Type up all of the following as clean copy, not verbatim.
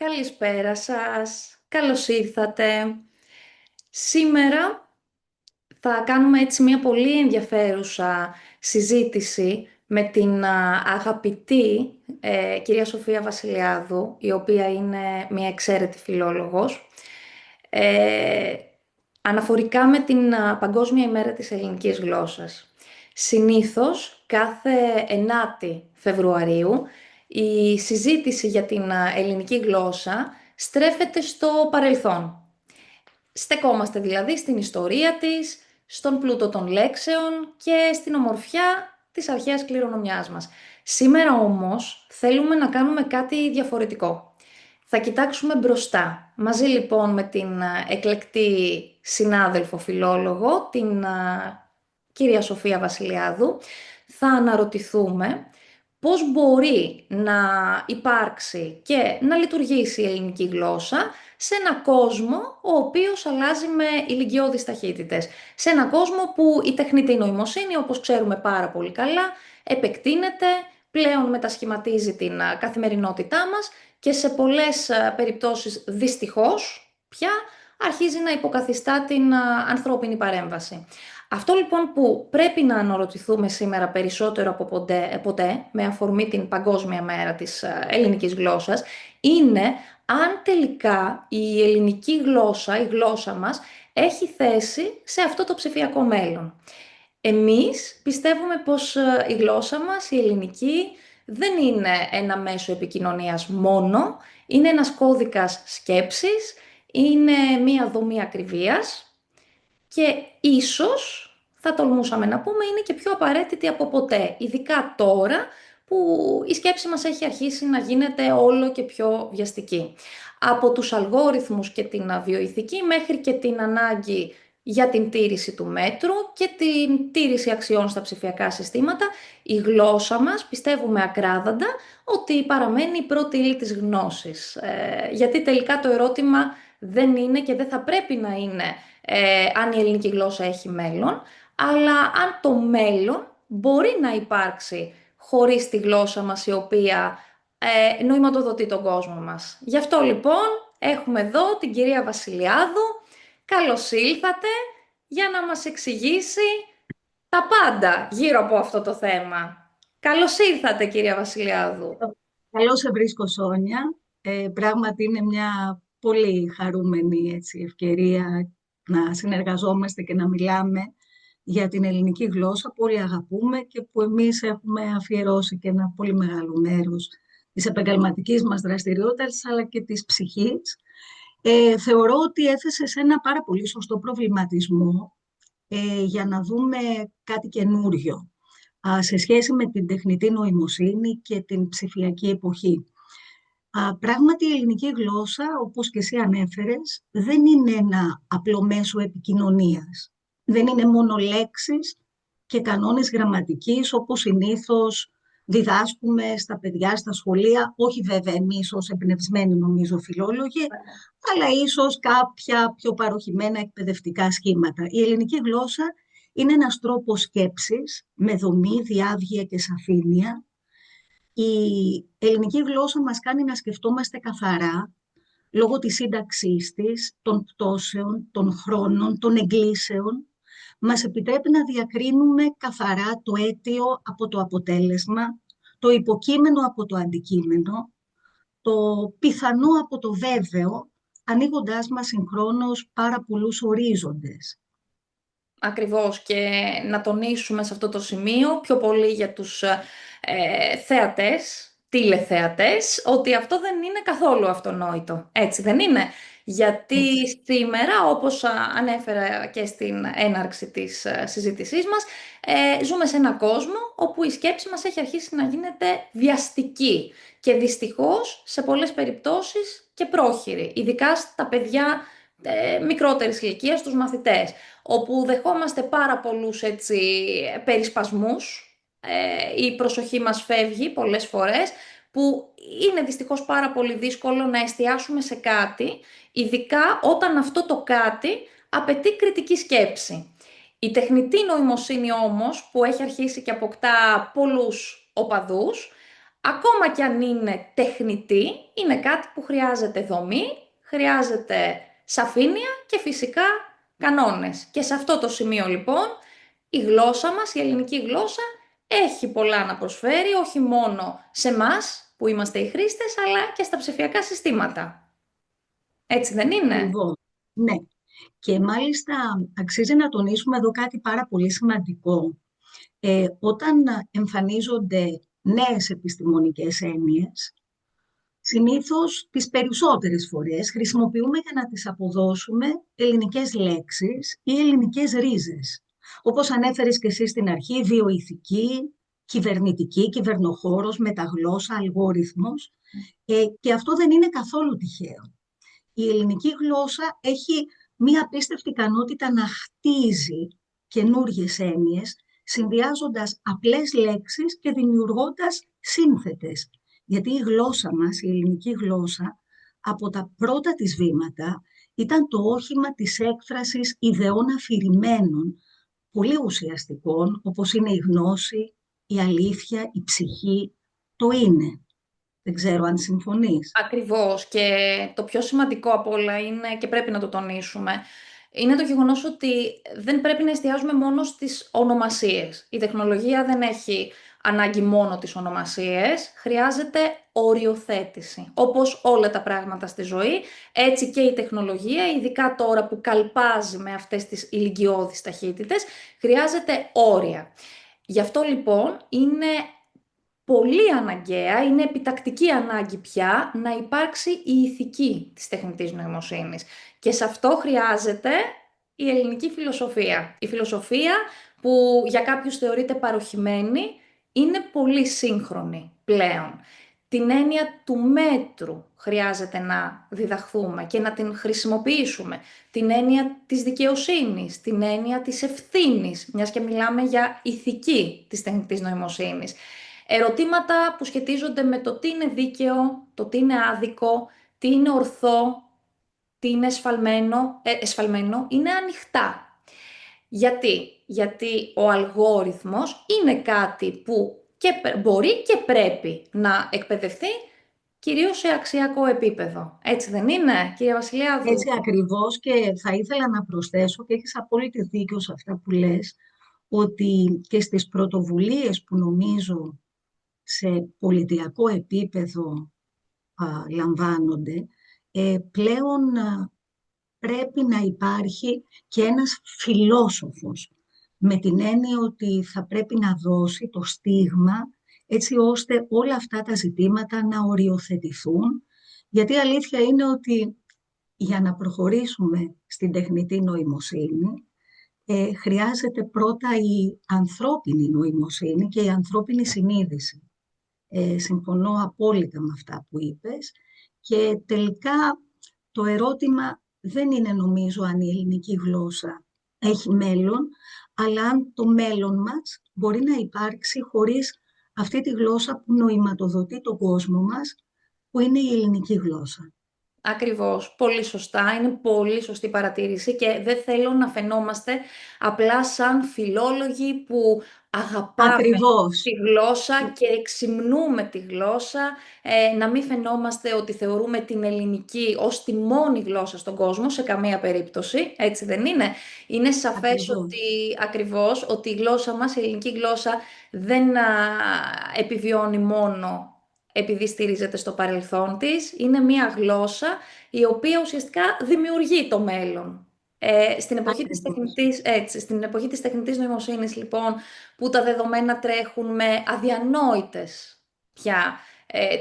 Καλησπέρα σας, καλώς ήρθατε. Σήμερα θα κάνουμε έτσι μια πολύ ενδιαφέρουσα συζήτηση με την αγαπητή κυρία Σοφία Βασιλιάδου, η οποία είναι μια εξαίρετη φιλόλογος, ε, αναφορικά με την Παγκόσμια ημέρα της ελληνικής γλώσσας. Συνήθως, κάθε 9η Φεβρουαρίου, η συζήτηση για την ελληνική γλώσσα στρέφεται στο παρελθόν. Στεκόμαστε δηλαδή στην ιστορία της, στον πλούτο των λέξεων και στην ομορφιά της αρχαίας κληρονομιάς μας. Σήμερα όμως θέλουμε να κάνουμε κάτι διαφορετικό. Θα κοιτάξουμε μπροστά. Μαζί λοιπόν με την εκλεκτή συνάδελφο φιλόλογο, την κυρία Σοφία Βασιλιάδου, θα αναρωτηθούμε πώς μπορεί να υπάρξει και να λειτουργήσει η ελληνική γλώσσα σε ένα κόσμο ο οποίος αλλάζει με ηλικιώδεις ταχύτητες. Σε ένα κόσμο που η τεχνητή νοημοσύνη, όπως ξέρουμε πάρα πολύ καλά, επεκτείνεται, πλέον μετασχηματίζει την καθημερινότητά μας και σε πολλές περιπτώσεις δυστυχώς πια αρχίζει να υποκαθιστά την ανθρώπινη παρέμβαση. Αυτό λοιπόν που πρέπει να αναρωτηθούμε σήμερα περισσότερο από ποτέ, με αφορμή την Παγκόσμια Μέρα της ελληνικής γλώσσας, είναι αν τελικά η ελληνική γλώσσα, η γλώσσα μας, έχει θέση σε αυτό το ψηφιακό μέλλον. Εμείς πιστεύουμε πως η γλώσσα μας, η ελληνική, δεν είναι ένα μέσο επικοινωνίας μόνο, είναι ένας κώδικας σκέψης, είναι μία δομή ακριβίας και ίσως, θα τολμούσαμε να πούμε, είναι και πιο απαραίτητη από ποτέ, ειδικά τώρα που η σκέψη μας έχει αρχίσει να γίνεται όλο και πιο βιαστική. Από τους αλγόριθμους και την βιοειθική μέχρι και την ανάγκη για την τήρηση του μέτρου και την τήρηση αξιών στα ψηφιακά συστήματα, η γλώσσα μας πιστεύουμε ακράδαντα ότι παραμένει η πρώτη ύλη της γνώσης. Γιατί τελικά το ερώτημα δεν είναι και δεν θα πρέπει να είναι αν η ελληνική γλώσσα έχει μέλλον, αλλά αν το μέλλον μπορεί να υπάρξει χωρίς τη γλώσσα μας η οποία νοηματοδοτεί τον κόσμο μας. Γι' αυτό λοιπόν έχουμε εδώ την κυρία Βασιλιάδου. Καλώς ήλθατε για να μας εξηγήσει τα πάντα γύρω από αυτό το θέμα. Καλώς ήρθατε κυρία Βασιλιάδου. Καλώς σε βρίσκω, Σόνια. Πράγματι είναι μια πολύ χαρούμενη ευκαιρία να συνεργαζόμαστε και να μιλάμε για την ελληνική γλώσσα που όλοι αγαπούμε και που εμείς έχουμε αφιερώσει και ένα πολύ μεγάλο μέρος της επαγγελματικής μας δραστηριότητας αλλά και της ψυχής. Θεωρώ ότι έθεσε σε ένα πάρα πολύ σωστό προβληματισμό για να δούμε κάτι καινούριο σε σχέση με την τεχνητή νοημοσύνη και την ψηφιακή εποχή. Πράγματι η ελληνική γλώσσα, όπως και εσύ ανέφερες, δεν είναι ένα απλό μέσο επικοινωνίας. Δεν είναι μόνο λέξεις και κανόνες γραμματικής, όπως συνήθως διδάσκουμε στα παιδιά, στα σχολεία, όχι βέβαια εμείς ως εμπνευσμένοι νομίζω φιλόλογοι, αλλά ίσως κάποια πιο παροχημένα εκπαιδευτικά σχήματα. Η ελληνική γλώσσα είναι ένας τρόπος σκέψης με δομή, διάβγεια και σαφήνεια. Η ελληνική γλώσσα μας κάνει να σκεφτόμαστε καθαρά λόγω της σύνταξής της, των πτώσεων, των χρόνων, των εγκλήσεων. Μας επιτρέπει να διακρίνουμε καθαρά το αίτιο από το αποτέλεσμα, το υποκείμενο από το αντικείμενο, το πιθανό από το βέβαιο, ανοίγοντάς μας συγχρόνως πάρα πολλούς ορίζοντες. Ακριβώς, και να τονίσουμε σε αυτό το σημείο πιο πολύ για τους θεατές, τηλεθεατές, ότι αυτό δεν είναι καθόλου αυτονόητο. Έτσι δεν είναι. Γιατί Έτσι. σήμερα, όπως ανέφερα και στην έναρξη της συζήτησής μας, ζούμε σε έναν κόσμο όπου η σκέψη μας έχει αρχίσει να γίνεται βιαστική και δυστυχώς σε πολλές περιπτώσεις και πρόχειρη, ειδικά στα παιδιά μικρότερης ηλικίας, στους μαθητές, όπου δεχόμαστε πάρα πολλούς περισπασμούς, η προσοχή μας φεύγει πολλές φορές, που είναι δυστυχώς πάρα πολύ δύσκολο να εστιάσουμε σε κάτι, ειδικά όταν αυτό το κάτι απαιτεί κριτική σκέψη. Η τεχνητή νοημοσύνη όμως, που έχει αρχίσει και αποκτά πολλούς οπαδούς, Ακόμα κι αν είναι τεχνητή, είναι κάτι που χρειάζεται δομή, χρειάζεται σαφήνεια και φυσικά κανόνες. Και σε αυτό το σημείο λοιπόν η γλώσσα μας, η ελληνική γλώσσα, έχει πολλά να προσφέρει, όχι μόνο σε μας που είμαστε οι χρήστες, αλλά και στα ψηφιακά συστήματα. Έτσι δεν είναι? Ακριβώς. Ναι. Και μάλιστα αξίζει να τονίσουμε εδώ κάτι πάρα πολύ σημαντικό. Όταν εμφανίζονται νέες επιστημονικές έννοιες, συνήθως τις περισσότερες φορές χρησιμοποιούμε για να τις αποδώσουμε ελληνικές λέξεις ή ελληνικές ρίζες. Όπως ανέφερες και εσύ στην αρχή, βιοειθική, κυβερνητική, κυβερνοχώρος, μεταγλώσσα, αλγόριθμος. Και αυτό δεν είναι καθόλου τυχαίο. Η ελληνική γλώσσα έχει μία απίστευτη ικανότητα να χτίζει καινούργιες έννοιες, συνδυάζοντας απλές λέξεις και δημιουργώντας σύνθετες. Γιατί η γλώσσα μας, η ελληνική γλώσσα, από τα πρώτα της βήματα ήταν το όχημα της έκφρασης ιδεών αφηρημένων, πολύ ουσιαστικών, όπως είναι η γνώση, η αλήθεια, η ψυχή, το είναι. Δεν ξέρω αν συμφωνείς. Ακριβώς, και το πιο σημαντικό από όλα είναι, και πρέπει να το τονίσουμε, είναι το γεγονός ότι δεν πρέπει να εστιάζουμε μόνο στις ονομασίες. Η τεχνολογία δεν έχει ανάγκη μόνο τις ονομασίες, χρειάζεται οριοθέτηση. Όπως όλα τα πράγματα στη ζωή, έτσι και η τεχνολογία, ειδικά τώρα που καλπάζει με αυτές τις ηλικιώδεις ταχύτητες, χρειάζεται όρια. Γι' αυτό λοιπόν είναι πολύ αναγκαία, είναι επιτακτική ανάγκη πια να υπάρξει η ηθική της τεχνητής νοημοσύνης. Και σε αυτό χρειάζεται η ελληνική φιλοσοφία. Η φιλοσοφία που για κάποιους θεωρείται παροχημένη, είναι πολύ σύγχρονη πλέον. Την έννοια του μέτρου χρειάζεται να διδαχθούμε και να την χρησιμοποιήσουμε. Την έννοια της δικαιοσύνης, την έννοια της ευθύνης, μιας και μιλάμε για ηθική της τεχνητής νοημοσύνης. Ερωτήματα που σχετίζονται με το τι είναι δίκαιο, το τι είναι άδικο, τι είναι ορθό, τι είναι εσφαλμένο, είναι ανοιχτά. Γιατί ο αλγόριθμος είναι κάτι που και μπορεί και πρέπει να εκπαιδευτεί, κυρίως σε αξιακό επίπεδο. Έτσι δεν είναι, κυρία Βασιλιάδου? Έτσι ακριβώς, και θα ήθελα να προσθέσω, και έχεις απόλυτο δίκιο σε αυτά που λες, ότι και στις πρωτοβουλίες που νομίζω σε πολιτιακό επίπεδο λαμβάνονται, πλέον πρέπει να υπάρχει και ένας φιλόσοφος, με την έννοια ότι θα πρέπει να δώσει το στίγμα έτσι ώστε όλα αυτά τα ζητήματα να οριοθετηθούν, γιατί η αλήθεια είναι ότι για να προχωρήσουμε στην τεχνητή νοημοσύνη χρειάζεται πρώτα η ανθρώπινη νοημοσύνη και η ανθρώπινη συνείδηση. Συμφωνώ απόλυτα με αυτά που είπες, και τελικά το ερώτημα δεν είναι, νομίζω, αν η ελληνική γλώσσα έχει μέλλον, αλλά αν το μέλλον μας μπορεί να υπάρξει χωρίς αυτή τη γλώσσα που νοηματοδοτεί τον κόσμο μας, που είναι η ελληνική γλώσσα. Ακριβώς, πολύ σωστά, είναι πολύ σωστή παρατήρηση και δεν θέλω να φαινόμαστε απλά σαν φιλόλογοι που αγαπάμε Ακριβώς. τη γλώσσα και εξυμνούμε τη γλώσσα, να μην φαινόμαστε ότι θεωρούμε την ελληνική ως τη μόνη γλώσσα στον κόσμο, σε καμία περίπτωση, έτσι δεν είναι. Είναι σαφές ότι, Ακριβώς. ακριβώς, ότι η γλώσσα μας, η ελληνική γλώσσα δεν επιβιώνει μόνο επειδή στηρίζεται στο παρελθόν της, είναι μία γλώσσα η οποία ουσιαστικά δημιουργεί το μέλλον. Στην εποχή της Ακριβώς. στην εποχή της τεχνητής νοημοσύνης, λοιπόν, που τα δεδομένα τρέχουν με αδιανόητες πια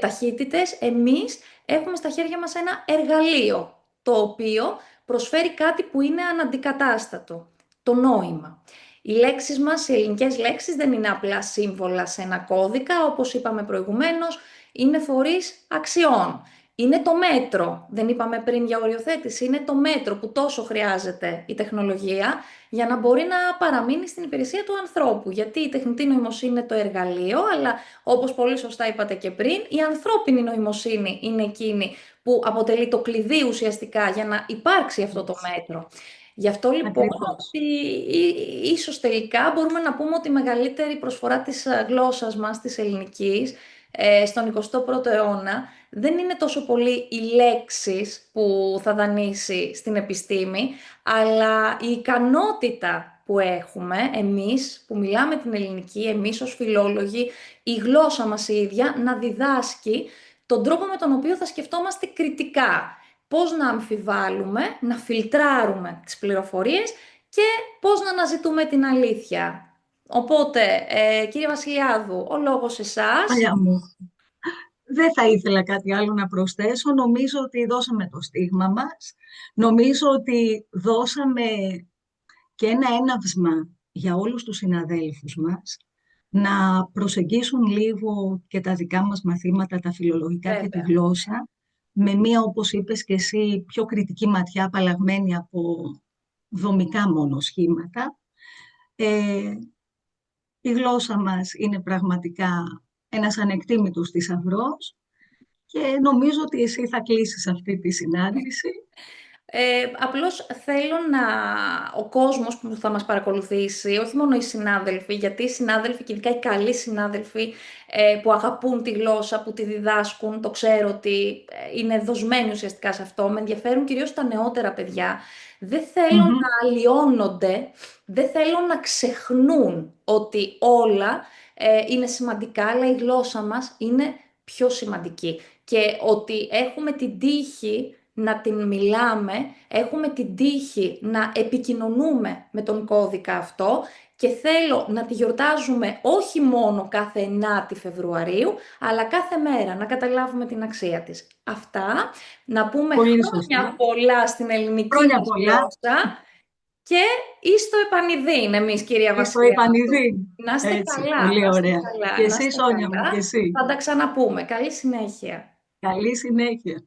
ταχύτητες, εμείς έχουμε στα χέρια μας ένα εργαλείο, το οποίο προσφέρει κάτι που είναι αναντικατάστατο, το νόημα. Οι λέξεις μας, οι ελληνικές λέξεις, δεν είναι απλά σύμβολα σε ένα κώδικα, όπως είπαμε προηγουμένως, είναι φορείς αξιών. Είναι το μέτρο, δεν είπαμε πριν για οριοθέτηση, είναι το μέτρο που τόσο χρειάζεται η τεχνολογία για να μπορεί να παραμείνει στην υπηρεσία του ανθρώπου. Γιατί η τεχνητή νοημοσύνη είναι το εργαλείο, αλλά όπως πολύ σωστά είπατε και πριν, η ανθρώπινη νοημοσύνη είναι εκείνη που αποτελεί το κλειδί ουσιαστικά για να υπάρξει αυτό το μέτρο. Γι' αυτό λοιπόν Ακριβώς. ότι ίσως τελικά μπορούμε να πούμε ότι η μεγαλύτερη προσφορά της γλώσσας μας, της ελληνικής, στον 21ο αιώνα δεν είναι τόσο πολύ οι λέξεις που θα δανείσει στην επιστήμη, αλλά η ικανότητα που έχουμε εμείς που μιλάμε την ελληνική, εμείς ως φιλόλογοι, η γλώσσα μας η ίδια να διδάσκει τον τρόπο με τον οποίο θα σκεφτόμαστε κριτικά. Πώς να αμφιβάλλουμε, να φιλτράρουμε τις πληροφορίες και πώς να αναζητούμε την αλήθεια. Οπότε, κύριε Βασιλιάδου, ο λόγος εσάς. Πανιά μου. Δεν θα ήθελα κάτι άλλο να προσθέσω. Νομίζω ότι δώσαμε το στίγμα μας. Νομίζω ότι δώσαμε και ένα έναυσμα για όλους τους συναδέλφους μας να προσεγγίσουν λίγο και τα δικά μας μαθήματα, τα φιλολογικά και τη Βέβαια. γλώσσα, με μία, όπως είπες και εσύ, πιο κριτική ματιά, απαλλαγμένη από δομικά μόνο σχήματα. Ε, η γλώσσα μας είναι πραγματικά ένας ανεκτήμητος θησαυρός και νομίζω ότι εσύ θα κλείσεις αυτή τη συνάντηση. Απλώς θέλω να ο κόσμος που θα μας παρακολουθήσει, όχι μόνο οι συνάδελφοι, γιατί οι συνάδελφοι και ειδικά οι καλοί συνάδελφοι που αγαπούν τη γλώσσα, που τη διδάσκουν, το ξέρω ότι είναι δοσμένοι ουσιαστικά σε αυτό, με ενδιαφέρουν κυρίως τα νεότερα παιδιά. Δεν θέλω Μμμ. να αλλοιώνονται, δεν θέλω να ξεχνούν ότι όλα είναι σημαντικά, αλλά η γλώσσα μας είναι πιο σημαντική. Και ότι έχουμε την τύχη να την μιλάμε, έχουμε την τύχη να επικοινωνούμε με τον κώδικα αυτό και θέλω να τη γιορτάζουμε όχι μόνο κάθε 9η Φεβρουαρίου, αλλά κάθε μέρα να καταλάβουμε την αξία της. Αυτά, να πούμε Πολύ χρόνια σωστά. πολλά στην ελληνική Χρόνια μας πολλά. γλώσσα και εις το επανειδήν εμείς, κυρία Και στο Βασιλιάδου. επανειδή. Να είστε Έτσι, καλά, πολύ να είστε ωραία. Και καλά, να εσύ, είστε Σόνια μου, και καλά. εσύ. Θα τα ξαναπούμε. Καλή συνέχεια. Καλή συνέχεια.